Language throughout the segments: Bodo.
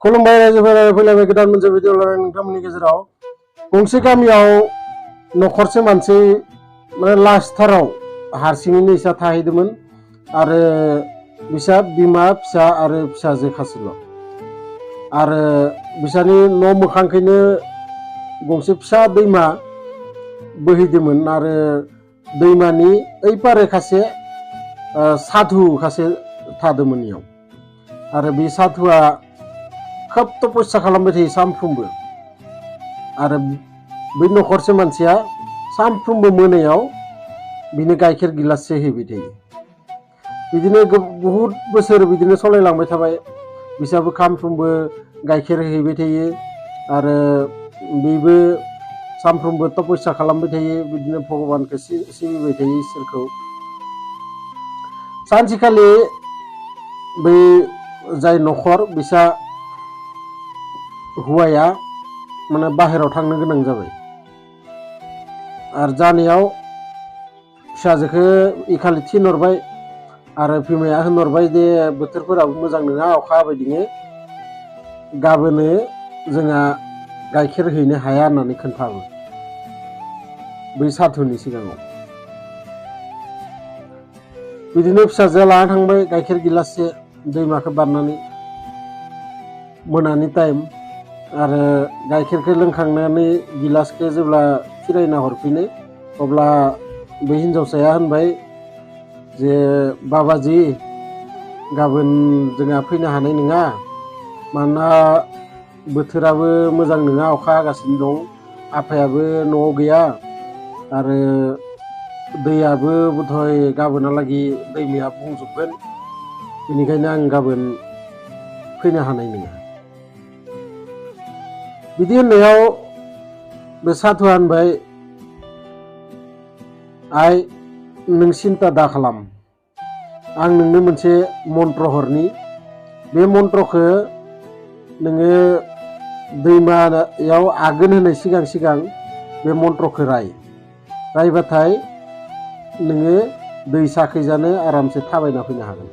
खुलुमबाय रायजोफोरा फैलायबाय गोदान मोनसे भिडिअ लानानै नोंथांमोननि गेजेराव गंसे गामियाव नखरसे मानसि माने लास्टथाराव हारसिङैनो इसा थाहैदोंमोन आरो बिसा बिमा फिसा आरो फिसाजो खासेल' आरो बिसानि न' मोखांखैनो गंसे फिसा दैमा बोहैदोंमोन आरो दैमानि ओइ पारे खासे साधु खासे थादोंमोन इयाव आरो बे साधुआ खोब तपस्या खालामबाय थायो सानफ्रोमबो आरो बै नखरसे मानसिया सानफ्रोमबो मोनायाव बिनो गाइखेर गिलाससे हैबाय थायो बिदिनो बहुत बोसोर बिदिनो सलायलांबाय थाबाय बिसाबो सानफ्रोमबो गाइखेर हैबाय थायो आरो बेबो सानफ्रोमबो तपस्या खालामबाय थायो बिदिनो भगबानखौ सिबिबाय थायो इसोरखौ सानसेखालि बै जाय नखर बिसा हौवाया माने बाहेराव थांनो गोनां जाबाय आरो जानायाव फिसाजोखौ इखालि थिनहरबाय आरो बिमाया होनहरबाय दे बोथोरफोराबो मोजां नङा अखा हाबाय दङो गाबोनो जोंहा गाइखेर हैनो हाया होननानै खोन्थाबाय बै साधुनि सिगाङाव बिदिनो फिसाजोआ लाना थांबाय गाइखेर गिलाससे दैमाखौ बारनानै मोनानि टाइम आरो गाइखेरखौ लोंखांनानै गिलासखौ जेब्ला फिरायना हरफिनो अब्ला बे हिन्जावसाया होनबाय जे बाबाजि गाबोन जोंहा फैनो हानाय नङा मानोना बोथोराबो मोजां नङा अखा हागासिनो दं आफायाबो न'आव गैया आरो दैयाबो बोधय गाबोनहालागै दैमाया बुंजोबगोन बेनिखायनो आं गाबोन फैनो हानाय नङा बिदि होननायाव बे साधुआ होनबाय आइ नों सिन्था दा खालाम आं नोंनो मोनसे मन्त्र हरनि बे मन्त्रखौ नोङो दैमायाव आगोन होनाय सिगां सिगां बे मन्त्रखौ रायबाथाय नोङो दै साखैजानो आरामसे थाबायना फैनो हागोन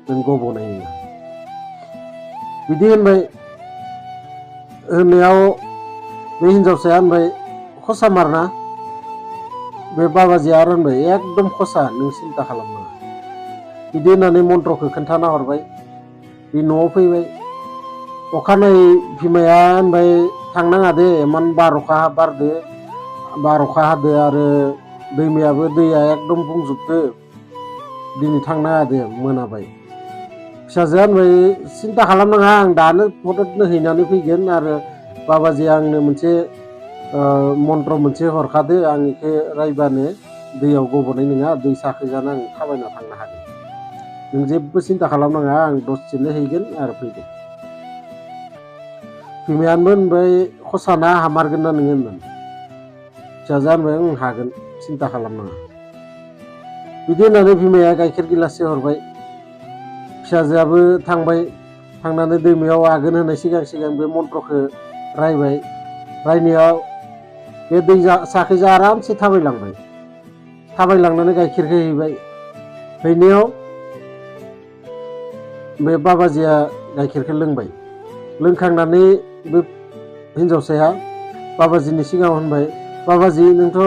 नों गबनाय नङा बिदि होननायाव बे हिन्जावसाया होनबाय खसा मारना बे बाबाजिया आरो होनबाय एकदम खसा नों सिन्था खालामनाङा बिदि होननानै मन्त्रखौ खोन्थाना हरबाय बे न'आव फैबाय अखानायै बिमाया होनबाय थांनाङा दे इमान बार'खा बारदो बार'खा हादो आरो दैमायाबो दैया एकदम बुंजोबदो दिनै थांनाङा दे मोनाबाय फिसाजोआ होनबाय सिन्था खालामनाङा आं दानो फटकनो हैनानै फैगोन आरो बाबाजिया आंनो मोनसे मन्त्र मोनसे हरखादो आं बेखौ रायबानो दैयाव गबनाय नङा दै साखैजानो आं थाबायना थांनो हागोन नों जेबो सिन्था खालामनाङा आं दसेनो हैगोन आरो फैगोन बिमायाबो होनबाय खसाना हामारगोन ना नोङो होननानै फिसाजोआ होनबाय हागोन सिन्था खालामनाङा बिदि होननानै बिमाया गाइखेर गिलाससे हरबाय फिसाजोआबो थांबाय थांनानै दैमायाव आगोन होनाय सिगां सिगां बे मन्त्रखौ रायनायाव बे दै साखैजा आरामसे थाबायलांनानै गाइखेरखौ हैनायाव बे बाबाजिया गाइखेरखौ लोंबाय लोंखांनानै बे हिन्जावसाया बाबाजिनि सिगाङाव होनबाय बाबाजि नोंथ'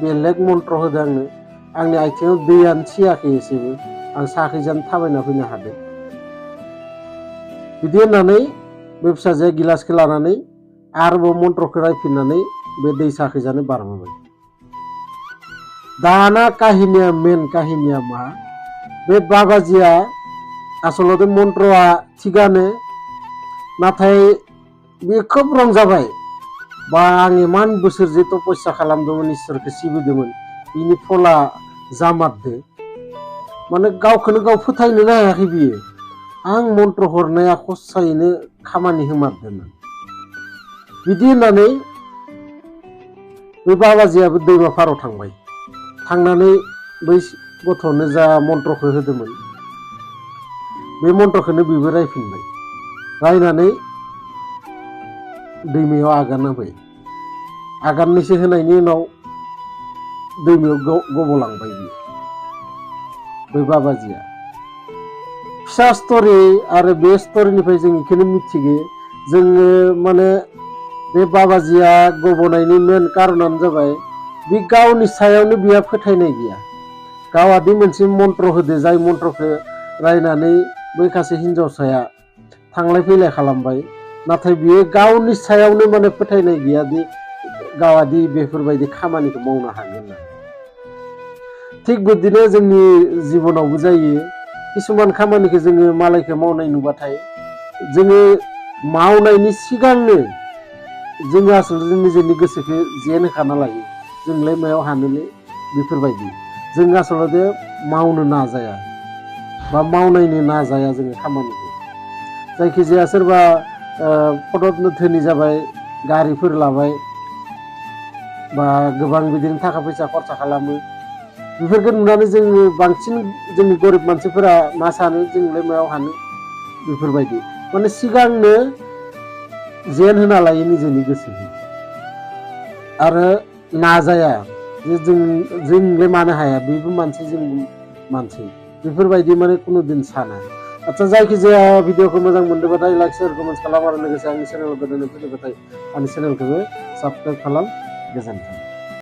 बेलेग मन्त्र होदो आंनि आथिङाव दैयानो सियाखै एसेबो आं साखैजानो थाबायना फैनो हादों बिदि होननानै बे फिसाजोआ गिलासखौ लानानै आरोबाव मन्त्रखौ रायफिननानै बे दै साखैजानो बारबोबाय दाना मेन काहिनिया मा बे बाबाजिया आसलते मन्त्रआ थिगानो नाथाय बे खोब रंजाबाय बा आं इमान बोसोर जे तपस्या खालामदोंमोन इसोरखौ सिबिदोंमोन बिनि फला जामारदो माने गावखौनो गाव फोथायनोनो हायाखै बियो आं मन्त्र हरनाया खसायैनो खामानि होमारदों बिदि होननानै बे बाबाजियाबो दैमा फाराव थांनानै बै गथ'नो जा मन्त्रखौ होदोंमोन बे मन्त्रखौनो बेबो रायफिनबाय रायनानै दैमायाव आगान होबाय आगाननैसो होनायनि उनाव दैमायाव गबलांबाय बियो बै बाबाजिया फिसा स्ट'रि आरो बे स्ट'रिनिफ्राय जों बेखौनो मिथियो जोङो माने बे बाबाजिया गबनायनि मेन कारनानो जाबाय बे गावनि सायावनो बिहा फोथायनाय गैया। गावादि मोनसे मन्त्र होदो, जाय मन्त्रखौ रायनानै बै सासे हिनजावसाया थांलाय फैलाय खालामबाय, नाथाय बियो गावनि सायावनो माने फोथायनाय गैया दि गावादि बेफोरबायदि खामानिखौ मावनो हागोन होननानै। थिग बिदिनो जोंनि जिबनावबो जायो। किसुमान खामानिखौ जोङो मालायखौ मावनाय नुबाथाय जोङो मावनायनि सिगांनो जोङो आसलते निजेनि गोसोखौ जेन होखाना लायो। जोंलाय मायाव हानोलै बेफोरबायदि जों आसलते मावनो नाजाया बा मावनायनो नाजाया जोङो खामानिखौ। जायखिजाया सोरबा फददनो धोनि जाबाय, गारिफोर लाबाय बा गोबां बिदिनो थाखा फैसा खरसा खालामो, बेफोरखौ नुनानै जोङो बांसिन जोंनि गरिब मानसिफोरा मा सानो, जोंलाय मायाव हानो बेफोरबायदि माने सिगांनो जेन होना लायो निजेनि गोसोखौ आरो नाजाया जे जोंलाय मानो हाया, बेबो मानसि जोंबो मानसि, बेफोरबायदि माने कुनु दिन साना। आচ্ছা, जायखिजाया भिडिअखौ मोजां मोनदोंबाथाय लाइक शेयार कमेन्ट्स खालाम आरो लोगोसे आंनि चेनेलाव गोदानै फैदोंबाथाय आंनि चेनेलखौबो साबस्क्राइब खालाम। गोजोन्थों।